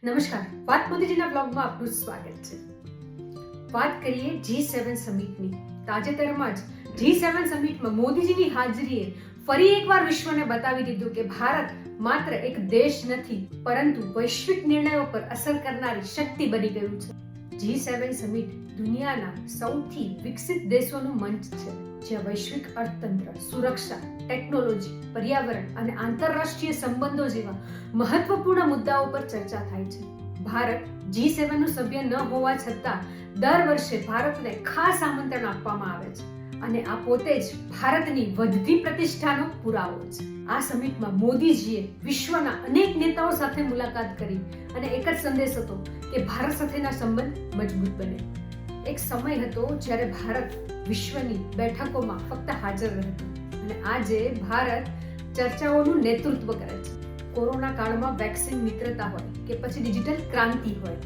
નમસ્કાર, વાત મોદીજીના બ્લોગમાં આપનું સ્વાગત છે. વાત કરીએ G7 સમિટની. તાજેતરમાં જ G7 સમિટમાં મોદીજીની હાજરીએ ફરી એકવાર વિશ્વને બતાવી દીધું કે ભારત માત્ર એક દેશ નથી પરંતુ વૈશ્વિક નિર્ણયો પર અસર કરનારી શક્તિ બની ગયું છે. G7 સમિટ દુનિયાના સૌથી વિકસિત દેશોનું મંચ છે, જ્યાં વૈશ્વિક અર્થતંત્ર, સુરક્ષા, ટેકનોલોજી, પર્યાવરણ અને આંતરરાષ્ટ્રીય સંબંધો જેવા મહત્વપૂર્ણ મુદ્દાઓ પર ચર્ચા થાય છે. ભારત G7 નું સભ્ય ન હોવા છતાં દર વર્ષે ભારતને ખાસ આમંત્રણ આપવામાં આવે છે અને આ પોતે જ ભારતની વધતી પ્રતિષ્ઠાનો પુરાવો છે. આ સમિટમાં મોદીજીએ વિશ્વના અનેક નેતાઓ સાથે મુલાકાત કરી અને એક જ સંદેશ હતો કે ભારત સાથેના સંબંધ મજબૂત બને. એક સમય હતો જ્યારે ભારત વિશ્વની બેઠકોમાં ફક્ત હાજર રહેતું અને આજે ભારત ચર્ચાઓનું નેતૃત્વ કરે છે. કોરોના કાળમાં વેક્સિન મિત્રતા હોય કે પછી ડિજિટલ ક્રાંતિ હોય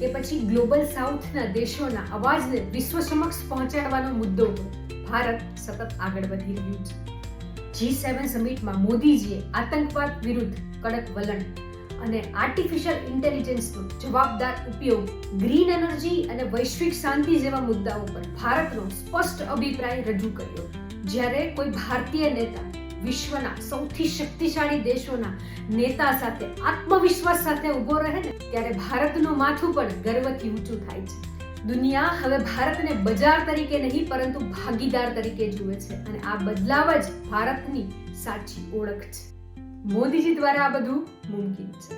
કે પછી ગ્લોબલ સાઉથના દેશોના અવાજને વિશ્વ સમક્ષ પહોંચાડવાનો મુદ્દો હોય, ભારત સતત આગળ વધી રહ્યું છે. G7 સમિટમાં મોદીજીએ આતંકવાદ વિરુદ્ધ કડક વલણ અને આર્ટિફિશિયલ ઇન્ટેલિજન્સનો જવાબદાર ઉપયોગ, ગ્રીન એનર્જી અને વૈશ્વિક શાંતિ જેવા મુદ્દાઓ પર ભારતનો સ્પષ્ટ અભિપ્રાય રજૂ કર્યો. જ્યારે કોઈ ભારતીય નેતા વિશ્વના સૌથી શક્તિશાળી દેશોના નેતા સાથે આત્મવિશ્વાસ સાથે ઊભો રહે ને, ત્યારે ભારતનું માથું પણ ગર્વથી ઊંચું થાય છે. દુનિયા હવે ભારતને બજાર તરીકે નહીં પરંતુ ભાગીદાર તરીકે જુએ છે અને આ બદલાવ જ ભારતની સાચી ઓળખ છે. મોદીજી દ્વારા આ બધું મુમકિન છે.